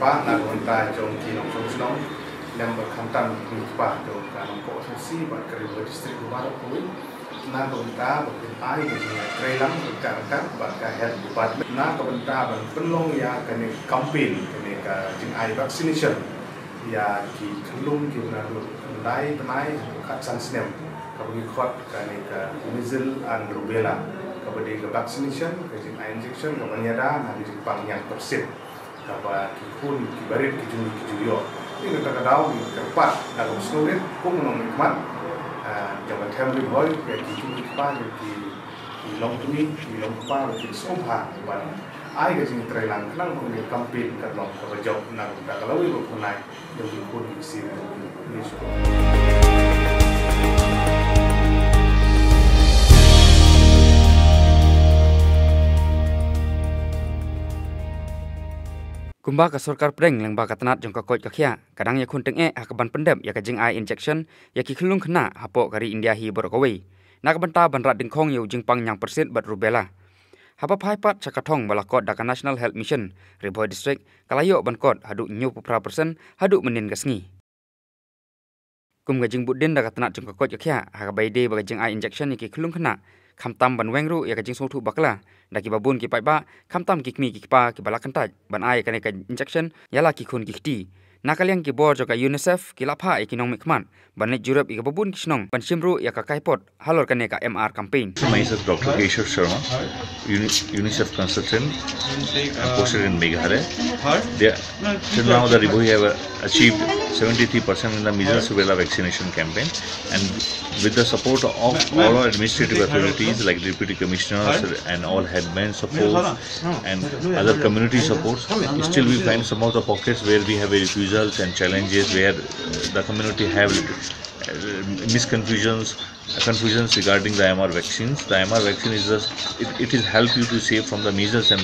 kerpa nak konta jong kinong song yang berkantan kerpa jong kanong ko sesi buat kerja distrik baru kui nak konta berkentai dengan trailang berkaitan dengan health department nak konta berpenlong ya kene campaign kene ka jing ai vaccination ya ki kelung ki nalu ndai penai kat sansnem kabagi khot kene ka measles and rubella kabadi ka vaccination ka jing ai injection ka banyada na jing pangyang persen kaba kikun kibarit kijuyo ini kita tahu kerpat dalam seluruh pun menghikmat jangan terlalu boy kayak kipa di long tui di long kepala di sofa ban ai ke sini terang kenang kemudian campaign ke long kerja nak kalau ibu punai yang pun di sini ini sudah Kumba ka sarkar preng leng ba katanat jong ka koi ka khia kadang ya khun teng hakaban pendem ya ka jing ai injection ya ki khulung khna hapo kari India hi bor kawei nak banta banrat ding khong yu jing pang yang persen bat rubella hapa phai pat chakathong balakot da ka National Health Mission Riboy District kalayo bankot hadu nyu pupra persen hadu menin gasngi kum ga jing budin da katanat jong ka koi ka khia hakabai de ba jing ai injection ki khulung khna khamtam ban wengru ya ka jing songthu bakla daki babun ki paiba khamtam ki kmi ki pa ki balakantaj ban ai kane ka injection yala ki khun ki khti nakaliang ki bor joka UNICEF ki lapha economic man ban Europe ki babun ki snong ban simru ya ka kaipot halor kane ka MR campaign myself Dr. Keshar Sharma UNICEF consultant posted in Meghalaya till now the Riboy have achieved 73% in the measles rubella vaccination campaign and with the support of all our administrative authorities like deputy commissioners and all headmen support and other community supports, still we find some of the pockets where we have refusals and challenges where the community have confusions regarding the MR vaccines. The MR vaccine is it is help you to save from the measles and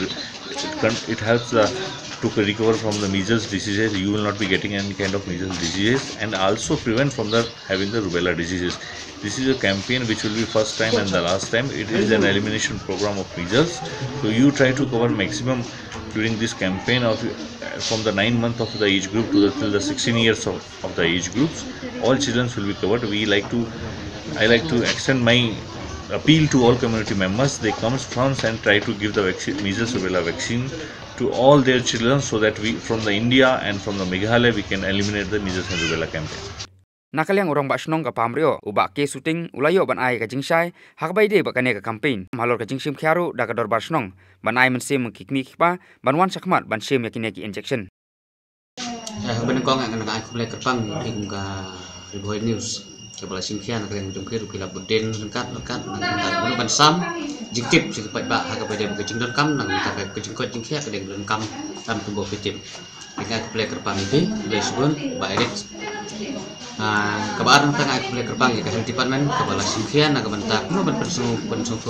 it helps to recover from the measles diseases. You will not be getting any kind of measles diseases and also prevent from having the rubella diseases. This is a campaign which will be first time and the last time. It is an elimination program of measles. So you try to cover maximum during this campaign of from the 9 month of the age group to till the 16 years of the age groups. All children will be covered. I like to extend my appeal to all community members. They come front and try to give the measles rubella vaccine to all their children so that we from the India and from the Meghalaya we can eliminate the measles and rubella campaign. Nakaliang orang basnong ka pamrio uba ke shooting ulayo ban ai ka jingsai hakbai de ba kane ka campaign malor ka jingsim khiaru da ka dor basnong ban ai mensim kikmi khpa ban wan sakmat ban sim yakine ki injection ban kong ang na ai khule kerpang king ka Riboy News kebala sim khian ka yang jongkir kila buden lekat nang ban sam jiktip si pai ba hakbai de ka jingdon kam nang ta ka jingkot jingkhia ka deng kam tam tumbo pitip dengan khule kerpang itu lesbon ba edit kabar tengah aku boleh kerbang ya health department kepala simfian nak bentak no pensung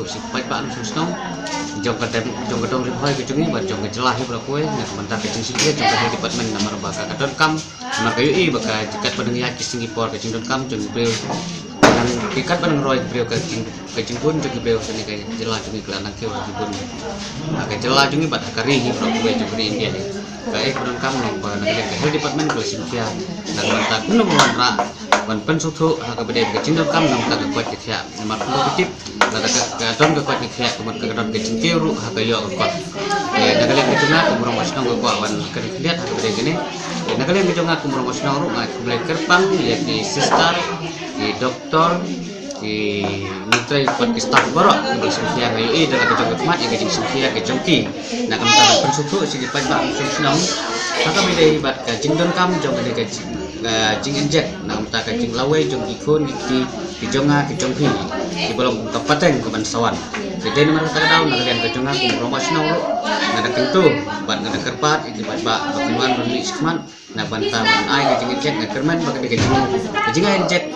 si pai pa sung jong kadong Riboy ke jungi ba jong jelah bra koe nak bentak ke simfian jong health department nomor baka kadon kam nomor kayu baka jikat padang ya ki Singapore ke jong kam jong breu dan kikat padang roy breu ke jingpun jong breu ni ke jelah jungi kelanang ke jingpun ke jelah jungi bat kari hi bra koe jong India ni kai kadon kam no ba nak health department ke simfian nak bentak no ra ban pensuthu ha ka bede ke jingdon kam nang ka kwat kithia nomor positif la ka don ka kwat kithia ko ka don ke jingkeru ha ka yo ka kwat nagale ke tuna ko murong masnong ko wan ka lihat ha bede gene nagale ke jonga ko murong masnong ru ngai ko kerpang ya ki sister ki doktor ki mitra kwat ki staff baro ke sofia ga yo dalam ke jonga kmat ya ke jing sofia ke jongki nak kam ta pensuthu si pa ba sunong ha ka bede bat ka jingdon kam jong ke jing inject nak minta ke jing lawe jong ikun ki jonga ki jongpi ki bolong kapateng ke bansawan jadi ni mana tak tahu nak lian ke jonga ku romas nau nak tentu ban nak kerpat iki ba bakuan beli skman nak banta ban ai ke jing inject nak kerman bak ke jing inject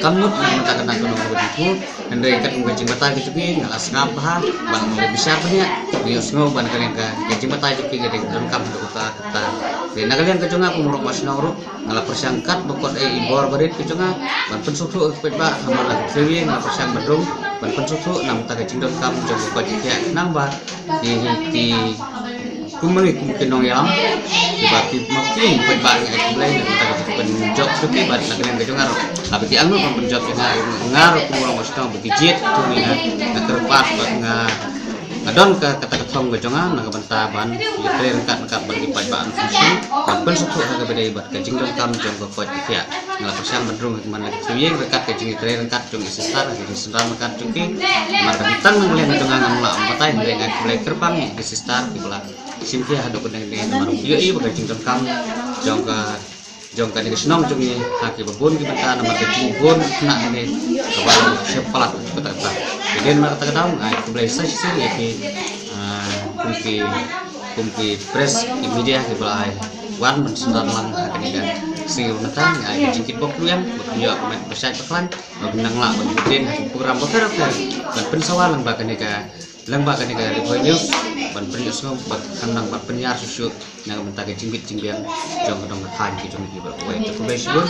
kamut nak minta ke nak kono begitu andai kat ke jing mata ke cuki ngalas ngapa ban mulai besar banyak bios ngo ban kalian ke jing mata cuki ke dalam kam kota kata nak lian ke jonga ku romas nau ngala persangkat bokot ibor barit ke jonga ban pensuthu ke ba amal lagi sewi ngala persang bedung ban pensuthu nam ta ke jingdon kam jong ko jikia nang ba di kumari kumkinong yang dibagi makin perbang mulai kita penjok juga buat nak kena kejongar tapi ti anu penjok dengan ngar kumurang mesti bagi jet tu ni nak terpas ngadon ke kata ketong kejongan nak bentaban tren kat bagi perbang fungsi pun suku harga beda buat kajing dan kam jong ke kot dia ngalah persiang bedrung mana suye dekat kajing tren kat jong sistar jadi senram kat jongki maka ditang mulai kejongan ngamla matai dengan mulai terbang di sistar di belah simpi ada kena dengan maru iya bagajing kam jong ka ni senong jong ni haki babun ki banta nama kajing bun kena ni kabal sepalat kata kemudian maka kata tahu ai ku boleh sih ya ki kumpi press di media ki belai wan mensunan lang haki kan siu natang ai kajing ki bok yang berkuya komen besar beklan benang la kemudian program bakar dan pensawal lang bakan ni ka lang bakan ni ka di ban penyus ngom bat kanang bat penyar susu yang bentar ke cimbit cimbian jong dong kan ki jong ki berkuya cukup besok